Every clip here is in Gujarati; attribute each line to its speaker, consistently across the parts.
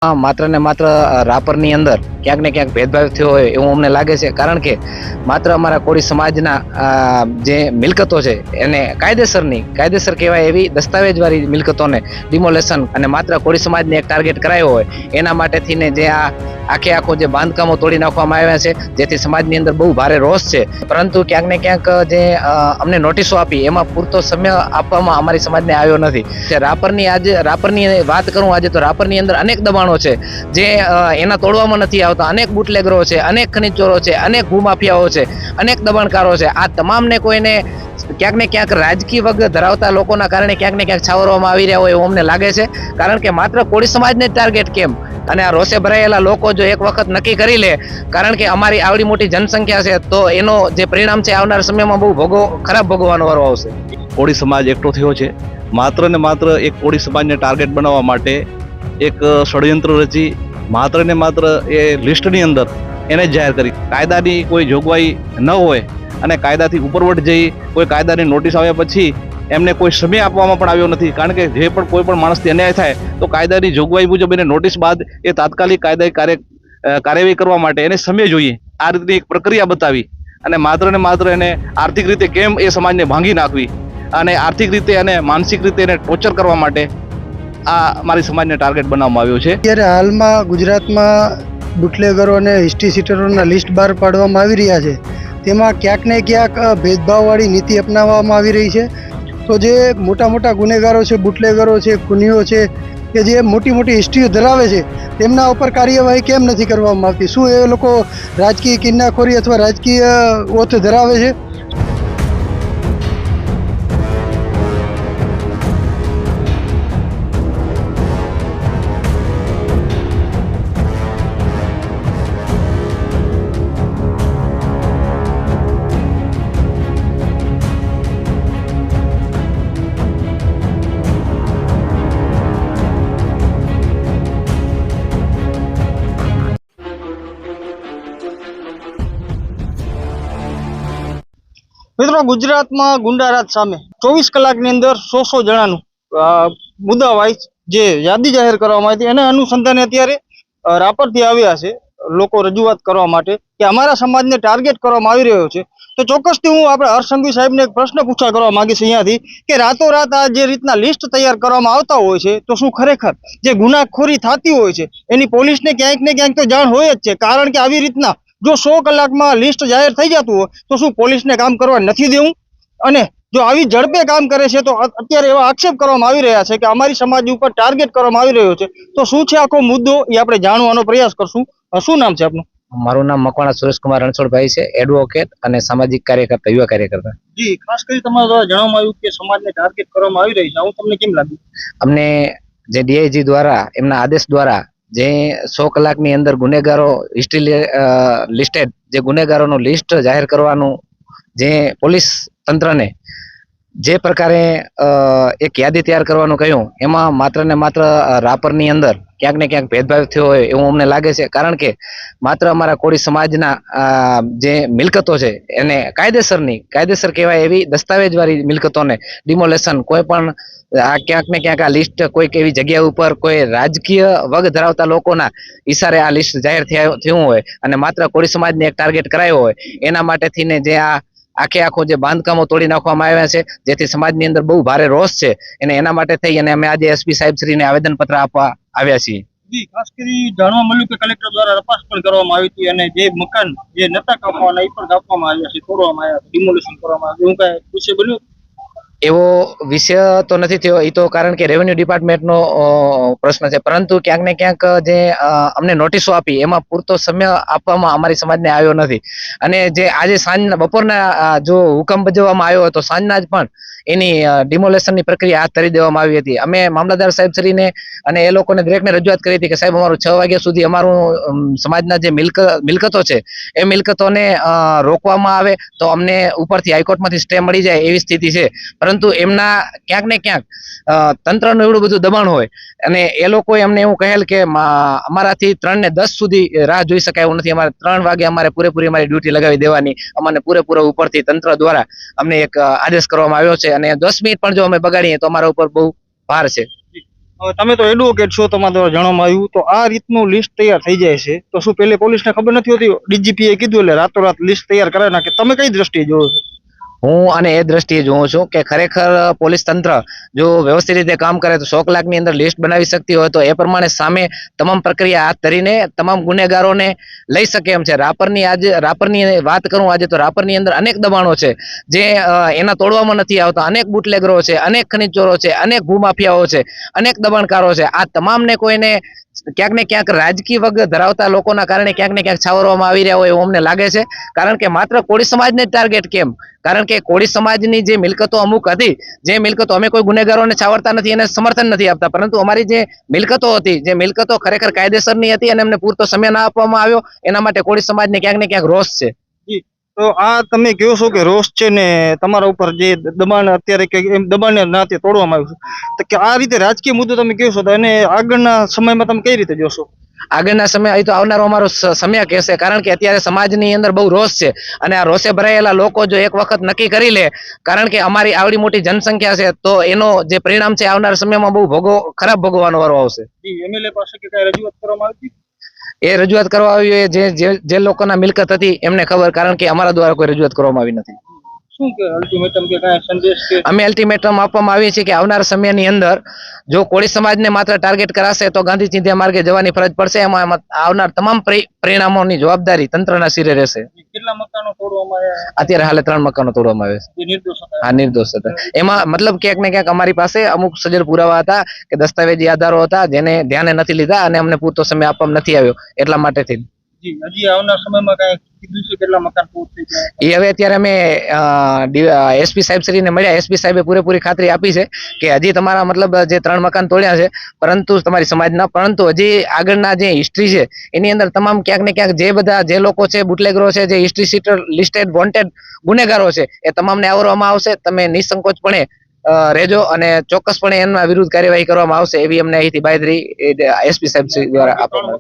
Speaker 1: માત્ર ને માત્ર રાપરની અંદર ક્યાંક ને ક્યાંક ભેદભાવ થયો હોય એવું અમને લાગે છે, કારણ કે માત્ર અમારા કોળી સમાજના જે મિલકતો છે એને કાયદેસર કહેવાય એવી દસ્તાવેજવાળી મિલકતોને ડિમોલેશન અને માત્ર કોળી સમાજને એક ટાર્ગેટ કરાયો હોય એના માટે થઈને જે આખો જે બાંધકામો તોડી નાખવામાં આવ્યા છે, જેથી સમાજની અંદર બહુ ભારે રોષ છે. પરંતુ ક્યાંક ને ક્યાંક જે અમને નોટિસો આપી એમાં પૂરતો સમય આપવામાં અમારી સમાજને આવ્યો નથી. રાપરની વાત કરું આજે તો રાપરની અંદર અનેક દબાણો છે જે એના તોડવામાં નથી આવતા. અનેક બુટલેગરો છે, અનેક ખનીજ ચોરો છે, અનેક ભૂમાફિયાઓ છે, અનેક દબાણકારો છે. આ તમામને કોઈને ક્યાંક ને ક્યાંક રાજકીય વગ ધરાવતા લોકોના કારણે ક્યાંક ને ક્યાંક છાવરવામાં આવી રહ્યા હોય એવું અમને લાગે છે. કારણ કે માત્ર કોળી સમાજને જ ટાર્ગેટ કેમ? અને આ રોષે ભરાયેલા લોકો જો એક વખત નક્કી કરી લે, કારણ કે અમારી આવડી મોટી જનસંખ્યા છે, તો એનો જે પરિણામ છે આવનાર સમયમાં બહુ ખરાબ ભોગવવાનો વારો આવશે.
Speaker 2: કોળી સમાજ એકઠો થયો છે માત્ર ને માત્ર એક કોળી સમાજને ટાર્ગેટ બનાવવા માટે એક ષડયંત્ર રચી માત્ર ને માત્ર એ લિસ્ટની અંદર એને જ જાહેર કરી. કાયદાની કોઈ જોગવાઈ ન હોય અને કાયદાથી ઉપરવટ જઈ કોઈ કાયદાની નોટિસ આવ્યા પછી એમને કોઈ સમય આપવામાં પણ આવ્યો નથી. કારણ કે જે પણ કોઈ પણ માણસથી અન્યાય થાય તો કાયદાની જોગવાઈ મુજબ એને નોટિસ બાદ એ તાત્કાલિક કાયદાની કાર્યવાહી કરવા માટે એને સમય જોઈએ. આ રીતની એક પ્રક્રિયા બતાવી અને માત્ર એને આર્થિક રીતે કેમ એ સમાજને ભાંગી નાખવી અને આર્થિક રીતે અને માનસિક રીતે એને ટોર્ચર કરવા માટે આ મારી સમાજને ટાર્ગેટ બનાવવામાં આવ્યો છે.
Speaker 3: અત્યારે હાલમાં ગુજરાતમાં બુટલેગરો અને હિસ્ટ્રી સીટરોના લિસ્ટ બહાર પાડવામાં આવી રહ્યા છે. તેમાં ક્યાંક ને ક્યાંક ભેદભાવવાળી નીતિ અપનાવવામાં આવી રહી છે. તો જે મોટા ગુનેગારો છે, બુટલેગરો છે, ખૂનીઓ છે, કે જે મોટી હિસ્ટ્રીઓ ધરાવે છે, તેમના ઉપર કાર્યવાહી કેમ નથી કરવામાં આવતી? શું એ લોકો રાજકીય કિન્નાખોરી અથવા રાજકીય ઓથ ધરાવે છે? મિત્રો, ગુજરાતમાં ગુંડારાજ સામે 24 કલાકની અંદર 100 જણાનું મુદ્દાવાઇઝ જે યાદી જાહેર કરવામાં આવી હતી એને અનુસંધાને અત્યારે રાપરથી આવ્યા છે લોકો રજૂઆત કરવા માટે કે અમારા સમાજને ટાર્ગેટ કરવામાં આવી રહ્યો છે. તો ચોક્કસથી હું આપણે હર્ષ સંઘવી સાહેબને એક પ્રશ્ન પૂછવા કરવા માંગીશ અહીંયાથી કે રાતોરાત આ જે રીતના લિસ્ટ તૈયાર કરવામાં આવતા હોય છે, તો શું ખરેખર જે ગુનાખોરી થતી હોય છે એની પોલીસને ક્યાંક ને ક્યાંક તો જાણ હોય જ છે? કારણ કે આવી રીતના જો 100 કલાકમાં લિસ્ટ જાહેર થઈ જતું હોય તો શું પોલીસને કામ કરવા નથી દેવું? અને જો આવી ઝડપે કામ કરે છે તો અત્યારે એવા આક્ષેપ કરવામાં આવી રહ્યા છે કે અમારી સમાજ ઉપર ટાર્ગેટ કરવામાં આવી રહ્યો છે. તો શું છે આખો મુદ્દો એ આપણે જાણવાનો પ્રયાસ કરશું. શું નામ છે આપનું?
Speaker 1: મારું નામ મકવાણા સુરેશકુમાર રણછોડભાઈ છે, એડવોકેટ અને સામાજિક કાર્યકર્તા, યુવા કાર્યકર્તા.
Speaker 3: જી, ખાસ કરી તમારા દ્વારા જણાવવામાં આવ્યું કે સમાજને ટાર્ગેટ કરવામાં આવી રહી છે. આવું તમને કેમ લાગ્યું?
Speaker 1: અમને જે ડીઆઈજી દ્વારા એમના આદેશ દ્વારા જે 100 કલાકની અંદર ગુનેગારો લિસ્ટેડ જે ગુનેગારોનું લિસ્ટ જાહેર કરવાનું જે પોલીસ તંત્રને જે પ્રકારે એક યાદી તૈયાર કરવાનું કહ્યું, એમાં માત્ર ને માત્ર રાપરની અંદર ક્યાંક ને ક્યાંક ભેદભાવ થયો હોય એવું અમને લાગે છે. કારણ કે માત્ર અમારા કોળી સમાજના જે મિલકતો છે એને કાયદેસર કહેવાય એવી દસ્તાવેજવાળી મિલકતોને ડિમોલેશન કોઈ પણ ક્યાંક ને ક્યાંક આ લિસ્ટ કોઈક એવી જગ્યા ઉપર કોઈ રાજકીય વગ ધરાવતા લોકોના ઈશારે આ લિસ્ટ જાહેર થયું હોય અને માત્ર કોળી સમાજને એક ટાર્ગેટ કરાયો હોય એના માટે થઈને જે આખો જે બાંધકામો તોડી નાખવામાં આવ્યા છે, જેથી સમાજની અંદર બહુ ભારે રોષ છે. એના માટે થઈ અને અમે આજે એસપી સાહેબશ્રીને આવેદનપત્ર આપવા આવ્યા છીએ.
Speaker 3: જી, ખાસ કરી જાણવા મળ્યું કે કલેક્ટર દ્વારા તપાસ પણ કરવામાં આવી હતી અને જે મકાન જે નતા કાપવાના એ પણ કાપવામાં આવ્યા છે, તોડવામાં આવ્યા, ડિમોલિશન કરવામાં આવ્યું. એવું કઈ વિષય બન્યું?
Speaker 1: એવો વિષય તો નથી થયો. એ તો કારણ કે રેવન્યુ ડિપાર્ટમેન્ટનો પ્રશ્ન છે. પરંતુ ક્યાંક ને ક્યાંક જે અમને નોટિસો આપી એમાં પૂરતો સમય આપવામાં અમારી સમાજને આવ્યો નથી. અને જે આજે બપોરના જો હુકમ બજાવવામાં આવ્યો હતો, સાંજના જ પણ એની ડિમોલેશનની પ્રક્રિયા હાથ ધરી દેવામાં આવી હતી. અમે મામલતદાર સાહેબશ્રીને અને એ લોકોને દરેકને રજૂઆત કરી હતી કે સાહેબ અમારું 6 વાગ્યા સુધી અમારું સમાજના જે મિલકતો છે એ મિલકતોને રોકવામાં આવે તો અમને ઉપરથી હાઈકોર્ટમાંથી સ્ટે મળી જાય એવી સ્થિતિ છે. પરંતુ એમના ક્યાંક ને ક્યાંક તંત્રનું એવડું બધું દબાણ હોય અને એ લોકોએ અમને એવું કહેલ કે અમારાથી 3 ને 10 સુધી રાહ જોઈ શકાય એવું નથી. અમારે 3 વાગે અમારે પૂરેપૂરી અમારી ડ્યુટી લગાવી દેવાની. અમને પૂરેપૂરો ઉપરથી તંત્ર દ્વારા અમને એક આદેશ કરવામાં આવ્યો છે અને 10 મિનિટ પણ જો અમે બગાડીએ તો અમારા ઉપર બહુ ભાર છે.
Speaker 3: હવે તમે તો એડવોકેટ છો, તમારા દ્વારા જણાવવામાં આવ્યું, તો આ રીતનું લિસ્ટ તૈયાર થઈ જાય છે તો શું પહેલે પોલીસને ખબર નથી હોતી? ડીજીપીએ કીધું એટલે રાતોરાત લિસ્ટ તૈયાર કરાવી નાખે. તમે કઈ દ્રષ્ટિએ જોવો છો?
Speaker 1: હું અને એ દ્રષ્ટિએ જોઉં છું કે ખરેખર પોલીસ તંત્ર જો વ્યવસ્થિત રીતે કામ કરે તો 100 કલાકની અંદર લિસ્ટ બનાવી શકતી હોય તો એ પ્રમાણે સામે તમામ પ્રક્રિયા હાથ ધરીને તમામ ગુનેગારોને લઈ શકે એમ છે. રાપરની વાત કરું આજે તો રાપરની અંદર અનેક દબાણો છે જે એના તોડવામાં નથી આવતા. અનેક બુટલેગરો છે, અનેક ખનીજ ચોરો છે, અનેક ભૂમાફિયાઓ છે, અનેક દબાણકારો છે. આ તમામને કોઈને ક્યાંક ને ક્યાંક રાજકીય વગ ધરાવતા લોકોના કારણે ક્યાંક ને ક્યાંક છાવરવામાં આવી રહ્યા હોય એવું અમને લાગે છે. કારણ કે માત્ર કોળી સમાજને ટાર્ગેટ કેમ? કારણ કે કોળી સમાજની જે મિલકતો અમુક હતી, જે મિલકતો અમે કોઈ ગુનેગારોને છાવરતા નથી, એને સમર્થન નથી આપતા, પરંતુ અમારી જે મિલકતો હતી, જે મિલકતો ખરેખર કાયદેસરની હતી અને અમને પૂરતો સમય ના આપવામાં આવ્યો, એના માટે કોળી સમાજને ક્યાંક ને ક્યાંક રોષ છે.
Speaker 3: તો આ તમે કહો છો કે રોષ છે ને તમારા ઉપર જે દબાણ અત્યારે કે એમ દબાણને નાતે તોડવામાં આવ્યું છે, તો કે આ રીતે રાજકીય મુદ્દો તમે કહો છો, તો એને આગળના સમયમાં તમે કઈ રીતે જોશો?
Speaker 1: આગળના સમય અહીં તો આવનારો અમારો સમય કહેશે. કારણ કે અત્યારે સમાજની અંદર બહુ રોષ છે અને આ રોષે ભરાયેલા લોકો જો એક વખત નક્કી કરી લે, કારણ કે અમારી આવડી મોટી જનસંખ્યા છે, તો એનો જે પરિણામ છે આવનારા સમયમાં બહુ ખરાબ ભોગવવાનો વારો આવશે.
Speaker 3: એમએલએ પાસે કે કઈ રજૂઆત કરવામાં આવી?
Speaker 1: એ રજૂઆત કરવા આવી જે લોકોના મિલકત હતી એમને ખબર, કારણ કે અમારા દ્વારા કોઈ રજૂઆત કરવામાં આવી નથી.
Speaker 3: શું કે અલ્ટિમેટમ કે કઈ સંદેશ કે? અમે
Speaker 1: અલ્ટિમેટમ આપવામાં આવીએ છીએ કે આવનારા સમયની અંદર જો કોળી સમાજને માત્ર ટાર્ગેટ કરાશે તો ગાંધી ચિંધ્યા માર્ગે જવાની ફરજ પડશે. એમાં આવનાર તમામ પરિણામોની જવાબદારી તંત્રના સિરે રહેશે.
Speaker 3: કેટલા મકાનો તોડવામાં આવ્યા?
Speaker 1: અત્યારે હાલે 3 મકાનો તોડવામાં આવે છે.
Speaker 3: નિર્દોષ હતા?
Speaker 1: હા, નિર્દોષ હતા. એમાં મતલબ ક્યાંક ને ક્યાંક અમારી પાસે અમુક સજ્જડ પુરાવા હતા કે દસ્તાવેજી આધારો હતા જેને ધ્યાને નથી લીધા અને અમને પૂરતો સમય આપવામાં નથી આવ્યો, એટલા માટેથી.
Speaker 3: હજી આવનાર સમયમાં કઈ કીધું છે કેટલા મકાન પૂર્ણ થઈ જાય?
Speaker 1: એ હવે અત્યારે અમે એસપી સાહેબ શ્રીને મળ્યા. એસપી સાહેબે પૂરેપૂરી ખાતરી આપી છે કે હજી તમારા મતલબ જે 3 મકાન તોડ્યા છે, પરંતુ તમારી સમાજના, પરંતુ હજી આગળના જે હિસ્ટ્રી છે એની અંદર તમામ ક્યાંક ને ક્યાંક જે લોકો છે, બુટલેગરો છે, જે હિસ્ટ્રી શીટર લિસ્ટેડ વોન્ટેડ ગુનેગારો છે, એ તમામને આવરવામાં આવશે. તમે નિસંકોચપણે રહેજો અને ચોક્કસપણે એમના વિરુદ્ધ કાર્યવાહી કરવામાં આવશે એવી અમને અહીંથી બાંયધરી એસપી સાહેબ શ્રી દ્વારા આપવામાં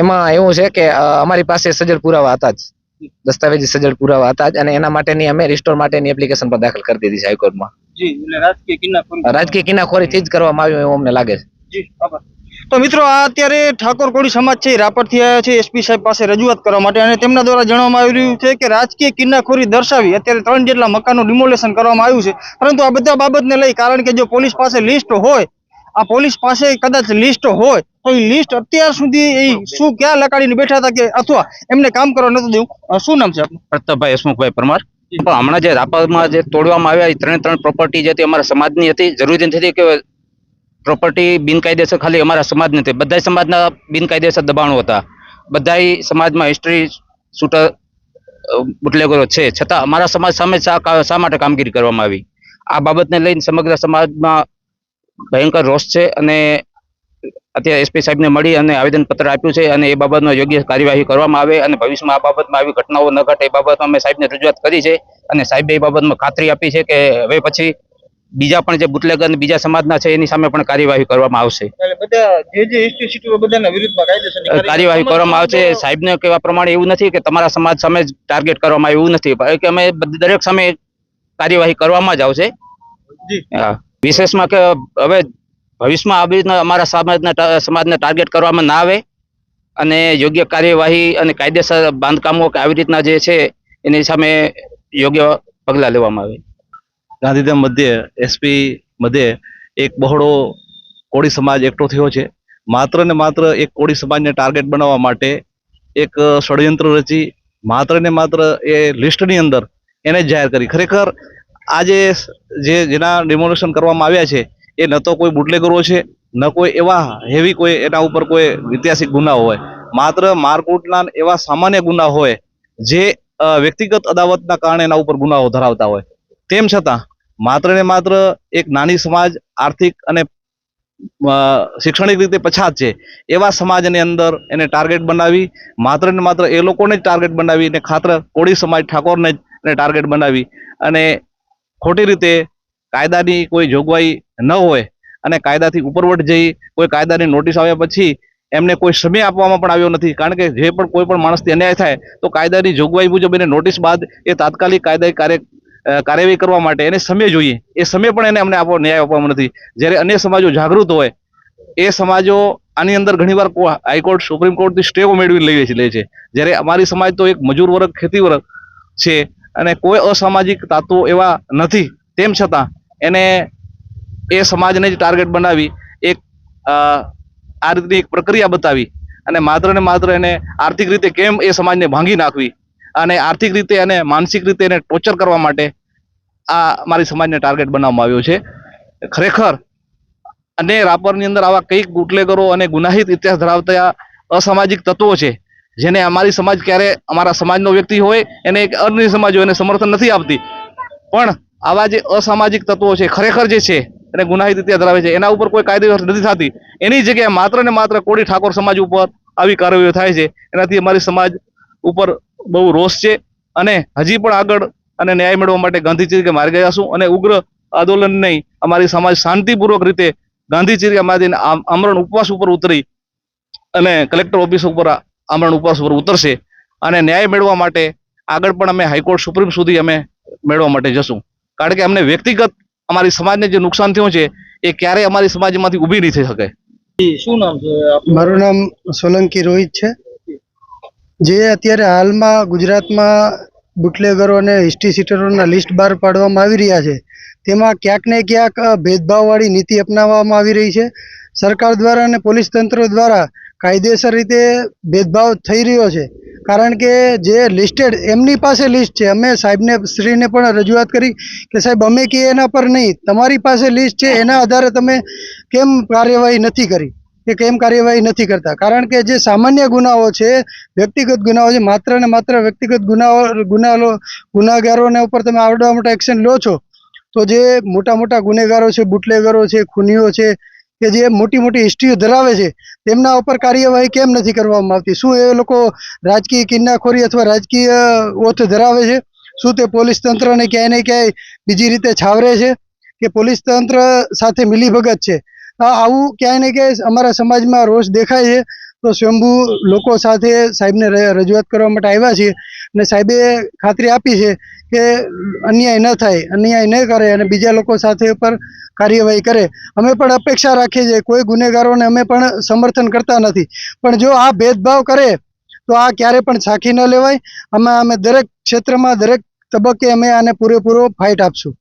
Speaker 1: એમાં એવું છે કે અમારી પાસે સજ્જડ પુરાવા હતા જ, દસ્તાવેજી સજ્જડ પુરાવા હતા જ, અને એના માટેની અમે રિસ્ટોર માટેની એપ્લિકેશન પણ દાખલ કરી દીધી છે હાઈકોર્ટમાં. રાજકીય કિનાખોરીથી જ કરવામાં આવ્યું એવું અમને લાગે છે.
Speaker 3: તો મિત્રો, આ અત્યારે ઠાકોર કોળી સમાજ છે રાપરથી આવ્યા છે એસપી સાહેબ પાસે રજૂઆત કરવા માટે, અને તેમના દ્વારા જણાવવામાં આવી રહ્યું છે કે રાજકીય કિન્નાખોરી દર્શાવી અત્યારે 3 જેટલા મકાનો ડિમોલેશન કરવામાં આવ્યું છે. પરંતુ આ બધા બાબતને લઈ, કારણ કે જો પોલીસ પાસે લિસ્ટ હોય, આ પોલીસ પાસે કદાચ લિસ્ટ હોય તો એ લિસ્ટ અત્યાર સુધી એ શું ક્યાં લગાડીને બેઠા હતા કે અથવા એમને કામ કરવા નતું દેવું? શું નામ છે આપનું?
Speaker 4: પ્રતાપભાઈ હસમુખભાઈ પરમાર. પણ હમણાં જે રાપરમાં જે તોડવામાં આવ્યા એ 3 પ્રોપર્ટી જે હતી અમારા સમાજની હતી. જરૂરી નથી કે પ્રોપર્ટી બિનકાયદેસર ખાલી અમારા સમાજની હતી, બધા સમાજના બિનકાયદેસર દબાણો હતા. બધા સમાજમાં હિસ્ટ્રી શૂટર બુટલેગરો છે, છતાં અમારા સમાજ સામે શા માટે કામગીરી કરવામાં આવી? આ બાબતને લઈને સમગ્ર સમાજમાં ભયંકર રોષ છે અને અત્યારે એસપી સાહેબને મળી અને આવેદનપત્ર આપ્યું છે અને એ બાબતમાં યોગ્ય કાર્યવાહી કરવામાં આવે અને ભવિષ્યમાં આ બાબતમાં આવી ઘટનાઓ ન ઘટે એ બાબતમાં અમે સાહેબને રજૂઆત કરી છે અને સાહેબે એ બાબતમાં ખાતરી આપી છે કે હવે પછી બીજા પણ જે બુટલેગર અને બીજા સમાજના છે એની સામે પણ કાર્યવાહી કરવામાં આવશે. કાર્યવાહી કરવામાં આવશે. સાહેબને કહેવા પ્રમાણે એવું નથી કે તમારા સમાજ સામે જ ટાર્ગેટ કરવામાં આવ્યું, એવું નથી કે અમે દરેક સામે કાર્યવાહી કરવામાં જ આવશે. વિશેષમાં કે હવે ભવિષ્યમાં આવી રીતના અમારા સમાજને ટાર્ગેટ કરવામાં ના આવે અને યોગ્ય કાર્યવાહી અને કાયદેસર બાંધકામો કે આવી રીતના જે છે એની સામે યોગ્ય પગલાં લેવામાં આવે.
Speaker 2: ગાંધીધામ મધ્ય એસપી મધ્યે એક બહોળો કોળી સમાજ એકઠો થયો છે. માત્ર ને માત્ર એક કોળી સમાજને ટાર્ગેટ બનાવવા માટે એક ષડયંત્ર રચી માત્ર ને માત્ર એ લિસ્ટની અંદર એને જ જાહેર કરી. ખરેખર આજે જેના ડિમોલેશન કરવામાં આવ્યા છે એ ન તો કોઈ બુટલેગરો છે, ન કોઈ એવા હેવી કોઈ એના ઉપર કોઈ ઐતિહાસિક ગુનાઓ હોય, માત્ર મારકૂટના એવા સામાન્ય ગુના હોય જે વ્યક્તિગત અદાવતના કારણે એના ઉપર ગુનાઓ ધરાવતા હોય. તેમ છતાં માત્ર ને માત્ર એક નાની સમાજ, આર્થિક અને શૈક્ષણિક રીતે પછાત છે એવા સમાજની અંદર એને ટાર્ગેટ બનાવી, માત્ર ને માત્ર એ લોકોને જ ટાર્ગેટ બનાવી અને ખાતર કોળી સમાજ ઠાકોરને જ ટાર્ગેટ બનાવી અને ખોટી રીતે કાયદાની કોઈ જોગવાઈ ન હોય અને કાયદાથી ઉપરવટ જઈ કોઈ કાયદાની નોટિસ આવ્યા પછી એમને કોઈ સમય આપવામાં પણ આવ્યો નથી. કારણ કે જે પણ કોઈ પણ માણસથી અન્યાય થાય તો કાયદાની જોગવાઈ મુજબ એને નોટિસ બાદ એ તાત્કાલિક કાયદાઈ કાર્યવાહી કરવા માટે એને સમય જોઈએ, એ સમય પણ એને અમને ન્યાય આપવામાં નથી. જ્યારે અન્ય સમાજો જાગૃત હોય એ સમાજો આની અંદર ઘણીવાર હાઈકોર્ટ સુપ્રીમ કોર્ટથી સ્ટેઓ મેળવી લે છે. જ્યારે અમારી સમાજ તો એક મજૂર વર્ગ ખેતી વર્ગ છે અને કોઈ અસામાજિક તત્વો એવા નથી, તેમ છતાં એને એ સમાજને જ ટાર્ગેટ બનાવી એક આ રીતની એક પ્રક્રિયા બતાવી અને માત્ર એને આર્થિક રીતે કેમ એ સમાજને ભાંગી નાખવી અને આર્થિક રીતે અને માનસિક રીતે એને ટોર્ચર કરવા માટે આ મારી સમાજને ટાર્ગેટ બનાવવામાં આવ્યો છે. ખરેખર અને રાપરની અંદર આવા કંઈક બુટલેગરો અને ગુનાહિત ઇતિહાસ ધરાવતા અસામાજિક તત્વો છે જેને અમારી સમાજ ક્યારે અમારા સમાજનો વ્યક્તિ હોય એને એક અન્ય સમાજ હોય એને સમર્થન નથી આપતી, પણ આવા જે અસામાજિક તત્વો છે ખરેખર જે છે અને ગુનાહિત ઇતિહાસ ધરાવે છે એના ઉપર કોઈ કાયદેસર નથી થતી. એની જગ્યાએ માત્ર કોળી ઠાકોર સમાજ ઉપર આવી કાર્યવાહીઓ થાય છે. એનાથી અમારી સમાજ ઉપર બહુ રોષ છે અને હજી પણ આગળ અને ન્યાય મેળવવા માટે ગાંધી ચિરકે માર્ગે જશું અને ઉગ્ર આંદોલન નહીં, અમારી સમાજ શાંતિપૂર્વક રીતે ગાંધી ચિરકામાંથી આમરણ ઉપવાસ ઉપર ઉતરી અને કલેક્ટર ઓફિસ ઉપર આમરણ ઉપવાસ ઉપર ઉતરશે અને ન્યાય મેળવવા માટે આગળ પણ અમે હાઈકોર્ટ સુપ્રીમ સુધી અમે મેળવવા માટે જશું. કારણ કે અમને વ્યક્તિગત અમારી સમાજને જે નુકસાન થયું છે એ ક્યારેય અમારી સમાજમાંથી ઊભી નહીં થઈ શકે.
Speaker 3: શું નામ છે
Speaker 5: મારું નામ સોલંકી રોહિત છે. જે અત્યારે હાલમાં ગુજરાતમાં બુટલેગરો અને હિસ્ટ્રી સીટરોના લિસ્ટ બહાર પાડવામાં આવી રહ્યા છે, તેમાં ક્યાંક ને ક્યાંક ભેદભાવવાળી નીતિ અપનાવવામાં આવી રહી છે. સરકાર દ્વારા અને પોલીસ તંત્ર દ્વારા કાયદેસર રીતે ભેદભાવ થઈ રહ્યો છે. કારણ કે જે લિસ્ટેડ એમની પાસે લિસ્ટ છે, અમે સાહેબને શ્રીને પણ રજૂઆત કરી કે સાહેબ અમે કે એના પર નહીં, તમારી પાસે લિસ્ટ છે એના આધારે તમે કેમ કાર્યવાહી નથી કરી કે કેમ કાર્યવાહી નથી કરતા. કારણ કે જે સામાન્ય ગુનાઓ છે, વ્યક્તિગત ગુનાઓ છે, માત્ર ને માત્ર વ્યક્તિગત ગુનાગારોને ઉપર તમે આવડા મોટા એક્શન લો છો, તો જે મોટા મોટા ગુનેગારો છે, બુટલેગરો છે, ખૂનીઓ છે કે જે મોટી મોટી હિસ્ટ્રીઓ ધરાવે છે તેમના ઉપર કાર્યવાહી કેમ નથી કરવામાં આવતી? શું એ લોકો રાજકીય કિન્નાખોરી અથવા રાજકીય ઓથ ધરાવે છે? શું તે પોલીસ તંત્રને ક્યાંય ને ક્યાંય બીજી રીતે છાવરે છે કે પોલીસ તંત્ર સાથે મિલીભગત છે? આવું ક્યાંય ને ક્યાંય અમારા સમાજમાં રોષ દેખાય છે. તો સ્વયંભૂ લોકો સાથે સાહેબને રજૂઆત કરવા માટે આવ્યા છીએ અને સાહેબે ખાતરી આપી છે કે અન્યાય ન થાય, અન્યાય ન કરે અને બીજા લોકો સાથે પર કાર્યવાહી કરે. અમે પણ અપેક્ષા રાખીએ છીએ, કોઈ ગુનેગારોને અમે પણ સમર્થન કરતા નથી, પણ જો આ ભેદભાવ કરે તો આ ક્યારે પણ સાખી ન લેવાય. અમે દરેક ક્ષેત્રમાં દરેક તબક્કે અમે આને પૂરેપૂરો ફાઇટ આપશું.